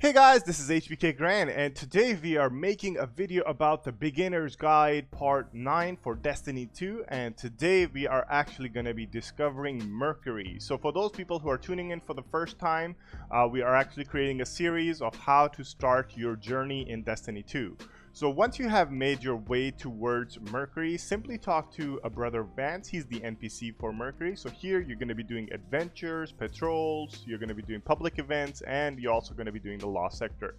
Hey guys, this is HBK Grand, and today we are making a video about the beginner's guide part 9 for Destiny 2, and today we are actually going to be discovering Mercury. So for those people who are tuning in for the first time, we are actually creating a series of how to start your journey in Destiny 2. So once you have made your way towards Mercury, simply talk to a brother Vance. He's the NPC for Mercury. So here you're going to be doing adventures, patrols, you're going to be doing public events, and you're also going to be doing the Lost Sector.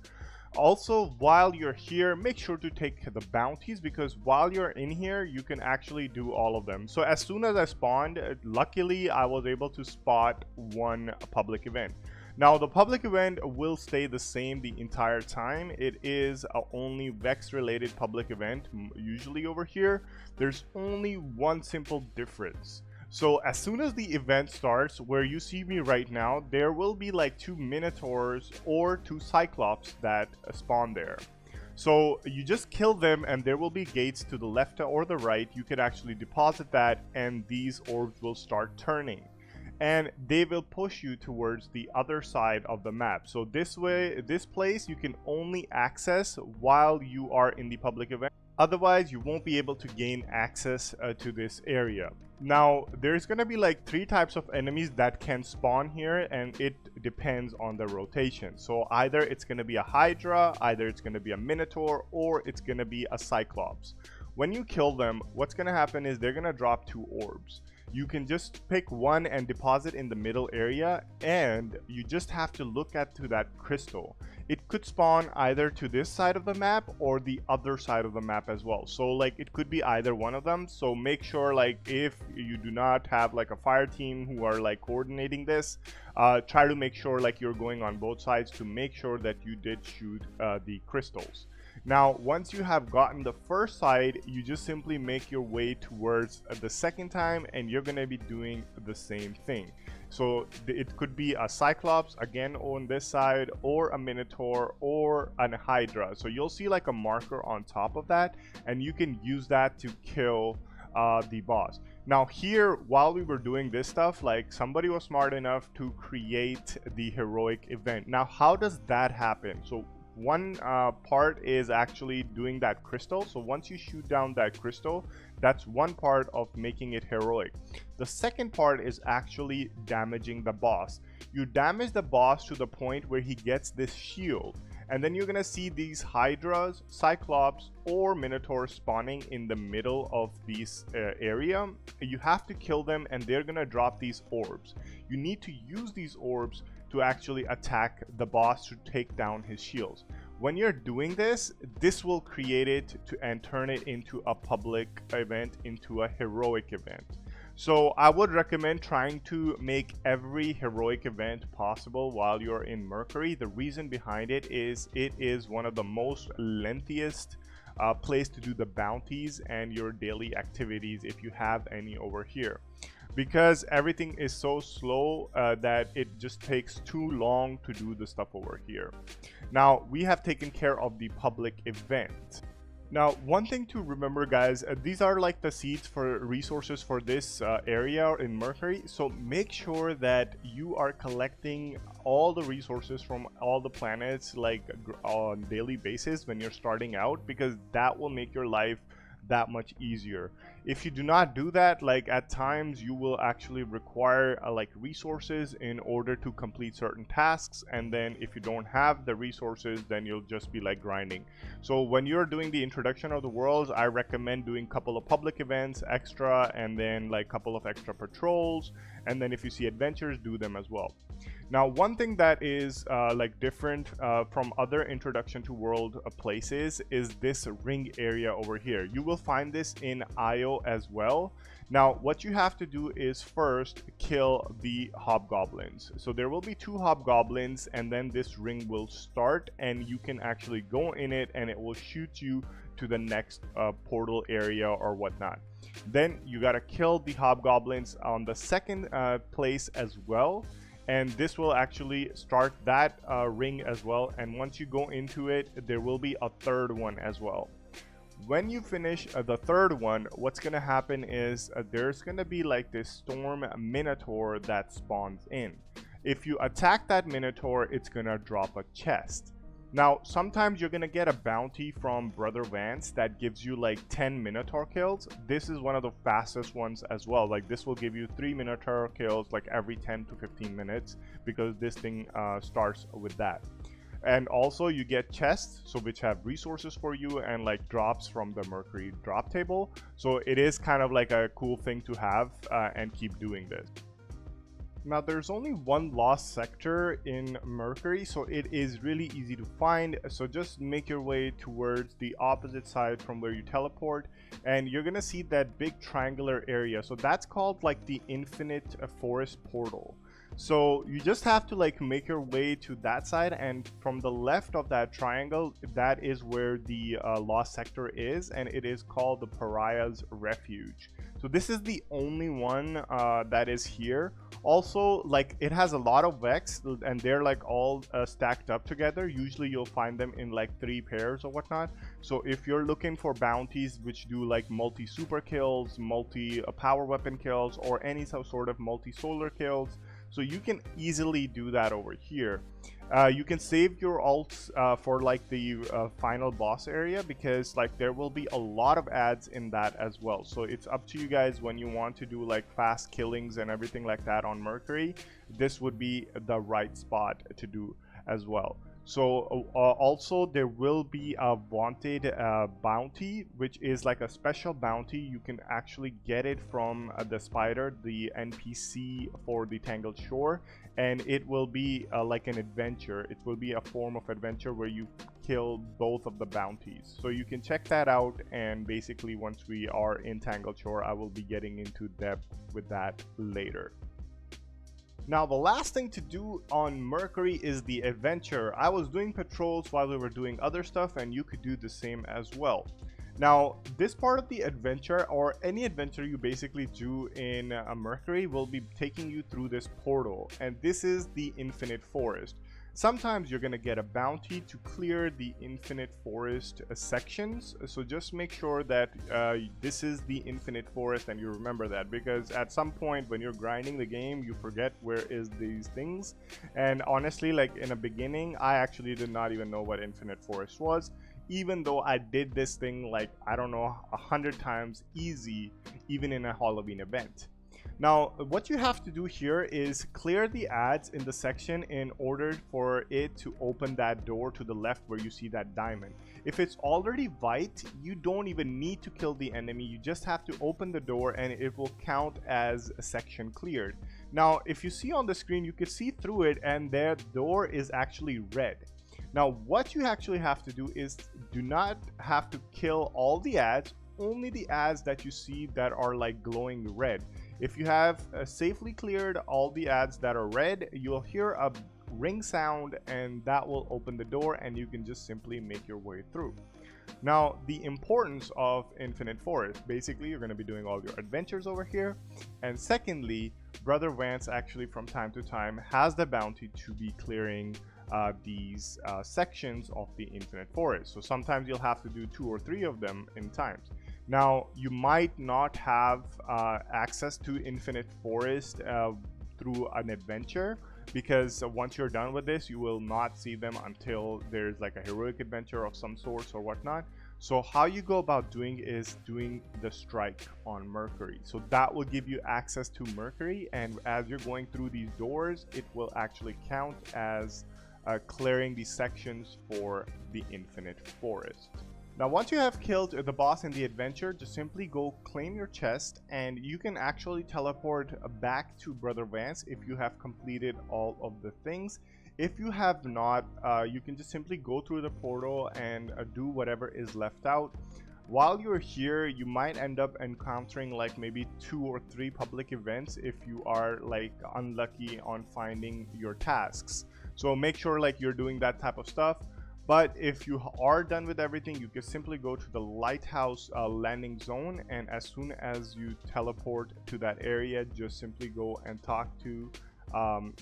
Also, while you're here, make sure to take the bounties, because while you're in here, you can actually do all of them. So as soon as I spawned, luckily I was able to spot one public event. Now the public event will stay the same the entire time. It is a only Vex related public event. Usually over here there's only one simple difference. So as soon as the event starts, where you see me right now, there will be like 2 Minotaurs or 2 Cyclops that spawn there. So you just kill them and there will be gates to the left or the right. You can actually deposit that and these orbs will start turning, and they will push you towards the other side of the map. So this way, this place you can only access while you are in the public event. Otherwise you won't be able to gain access to this area. Now there's gonna be like 3 types of enemies that can spawn here, and it depends on the rotation. So either it's gonna be a Hydra, either it's gonna be a Minotaur, or it's gonna be a Cyclops. When you kill them, what's gonna happen is they're gonna drop 2 orbs. You can just pick one and deposit in the middle area, and you just have to look to that crystal. It could spawn either to this side of the map or the other side of the map as well. So like it could be either one of them. So make sure, like, if you do not have like a fire team who are like coordinating this, try to make sure like you're going on both sides to make sure that you did shoot the crystals. Now once you have gotten the first side, you just simply make your way towards the second time, and you're going to be doing the same thing. So it could be a Cyclops again on this side, or a Minotaur, or an Hydra. So you'll see like a marker on top of that, and you can use that to kill the boss. Now here, while we were doing this stuff, like somebody was smart enough to create the heroic event. Now how does that happen? So one part is actually doing that crystal. So once you shoot down that crystal, that's one part of making it heroic. The second part is actually damaging the boss. You damage the boss to the point where he gets this shield, and then you're gonna see these Hydras, Cyclops, or Minotaurs spawning in the middle of this area. You have to kill them, and they're gonna drop these orbs. You need to use these orbs to actually attack the boss to take down his shields. When you're doing this, this will create it and turn it into a public event, into a heroic event. So I would recommend trying to make every heroic event possible while you're in Mercury. The reason behind it is one of the most lengthiest place to do the bounties and your daily activities, if you have any over here, because everything is so slow that it just takes too long to do the stuff over here. Now we have taken care of the public event. Now one thing to remember, guys, these are like the seeds for resources for this area in Mercury. So make sure that you are collecting all the resources from all the planets like on daily basis when you're starting out, because that will make your life that much easier. If you do not do that, like at times you will actually require like resources in order to complete certain tasks, and then if you don't have the resources, then you'll just be like grinding. So when you're doing the introduction of the worlds, I recommend doing a couple of public events extra, and then like a couple of extra patrols, and then if you see adventures, do them as well. Now one thing that is like different from other introduction to world places is this ring area over here. You will find this in IO as well. Now what you have to do is first kill the hobgoblins. So there will be 2 hobgoblins, and then this ring will start, and you can actually go in it and it will shoot you to the next portal area or whatnot. Then you gotta kill the hobgoblins on the second place as well, and this will actually start that ring as well. And once you go into it, there will be a third one as well. When you finish the third one, what's gonna happen is there's gonna be like this storm Minotaur that spawns in. If you attack that Minotaur, it's gonna drop a chest. Now, sometimes you're gonna get a bounty from Brother Vance that gives you like 10 Minotaur kills. This is one of the fastest ones as well. Like, this will give you 3 Minotaur kills like every 10 to 15 minutes because this thing starts with that. And also you get chests, so which have resources for you and like drops from the Mercury drop table. So it is kind of like a cool thing to have and keep doing this. Now, there's only one lost sector in Mercury, so it is really easy to find. So just make your way towards the opposite side from where you teleport, and you're gonna see that big triangular area. So that's called like the Infinite Forest Portal. So you just have to like make your way to that side, and from the left of that triangle, that is where the lost sector is, and it is called the Pariah's Refuge. So this is the only one that is here. Also, like, it has a lot of Vex, and they're like all stacked up together. Usually you'll find them in like 3 pairs or whatnot. So if you're looking for bounties which do like multi super kills, multi power weapon kills, or any sort of multi solar kills, so you can easily do that over here. You can save your ults for like the final boss area, because like there will be a lot of ads in that as well. So it's up to you guys when you want to do like fast killings and everything like that on Mercury. This would be the right spot to do as well. So also there will be a wanted bounty, which is like a special bounty. You can actually get it from the spider, the NPC for the Tangled Shore, and it will be like an adventure. It will be a form of adventure where you kill both of the bounties. So you can check that out, and basically once we are in Tangled Shore, I will be getting into depth with that later. Now, the last thing to do on Mercury is the adventure. I was doing patrols while we were doing other stuff, and you could do the same as well. Now, this part of the adventure, or any adventure you basically do in Mercury, will be taking you through this portal, and this is the Infinite Forest. Sometimes you're going to get a bounty to clear the Infinite Forest sections, so just make sure that this is the Infinite Forest and you remember that, because at some point when you're grinding the game, you forget where is these things. And honestly, like in the beginning, I actually did not even know what Infinite Forest was, even though I did this thing like, I don't know, 100 times easy, even in a Halloween event. Now, what you have to do here is clear the ads in the section in order for it to open that door to the left where you see that diamond. If it's already white, you don't even need to kill the enemy. You just have to open the door and it will count as a section cleared. Now, if you see on the screen, you can see through it, and their door is actually red. Now, what you actually have to do is do not have to kill all the ads, only the ads that you see that are like glowing red. If you have safely cleared all the ads that are red, you'll hear a ring sound, and that will open the door, and you can just simply make your way through. Now, the importance of Infinite Forest, basically you're going to be doing all your adventures over here, and secondly, Brother Vance actually from time to time has the bounty to be clearing these sections of the Infinite Forest. So sometimes you'll have to do 2 or 3 of them in times. Now, you might not have access to Infinite Forest through an adventure, because once you're done with this, you will not see them until there's like a heroic adventure of some sort or whatnot. So how you go about doing is doing the strike on Mercury. So that will give you access to Mercury, and as you're going through these doors, it will actually count as clearing these sections for the Infinite Forest. Now, once you have killed the boss in the adventure, just simply go claim your chest, and you can actually teleport back to Brother Vance if you have completed all of the things. If you have not, you can just simply go through the portal and do whatever is left out. While you're here, you might end up encountering like maybe 2 or 3 public events if you are like unlucky on finding your tasks. So make sure like you're doing that type of stuff. But if you are done with everything, you can simply go to the lighthouse landing zone, and as soon as you teleport to that area, just simply go and talk to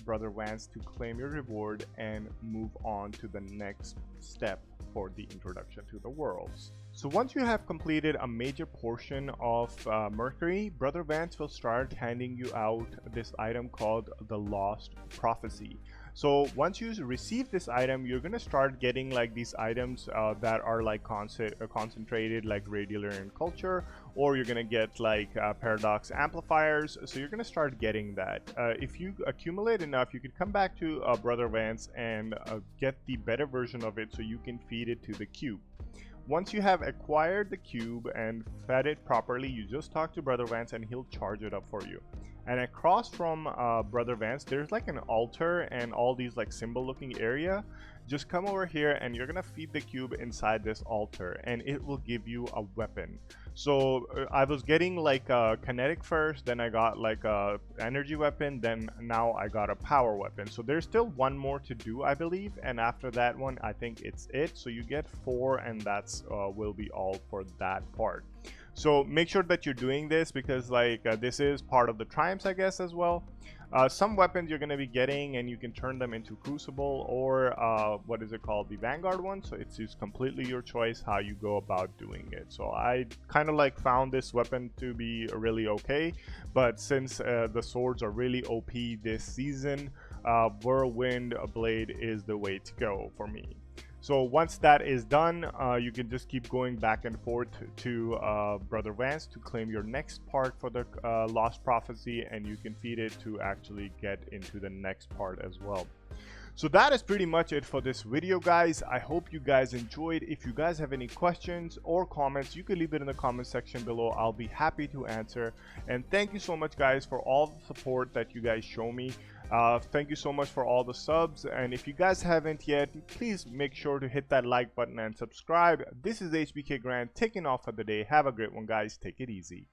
Brother Vance to claim your reward and move on to the next step for the introduction to the worlds. So once you have completed a major portion of Mercury, Brother Vance will start handing you out this item called the Lost Prophecy. So once you receive this item, you're gonna start getting like these items that are like concentrated, like Radiator and Culture, or you're gonna get like Paradox Amplifiers. So you're gonna start getting that. If you accumulate enough, you could come back to Brother Vance and get the better version of it so you can feed it to the cube. Once you have acquired the cube and fed it properly, you just talk to Brother Vance and he'll charge it up for you. And across from Brother Vance, there's like an altar and all these like symbol looking area. Just come over here and you're gonna feed the cube inside this altar and it will give you a weapon. So I was getting like a kinetic first, then I got like a energy weapon, then now I got a power weapon. So there's still one more to do, I believe, and after that one I think it's it. So you get 4 and that's will be all for that part. So make sure that you're doing this because like this is part of the triumphs, I guess, as well. Some weapons you're going to be getting and you can turn them into Crucible or what is it called, the Vanguard one. So it's just completely your choice how you go about doing it. So I kind of like found this weapon to be really okay, but since the swords are really OP this season, Whirlwind Blade is the way to go for me. So once that is done, you can just keep going back and forth to Brother Vance to claim your next part for the Lost Prophecy, and you can feed it to actually get into the next part as well. So that is pretty much it for this video, guys. I hope you guys enjoyed. If you guys have any questions or comments, you can leave it in the comment section below. I'll be happy to answer. And thank you so much, guys, for all the support that you guys show me. Thank you so much for all the subs, and if you guys haven't yet, please make sure to hit that like button and subscribe. This is HBK Grant taking off for the day. Have a great one, guys. Take it easy.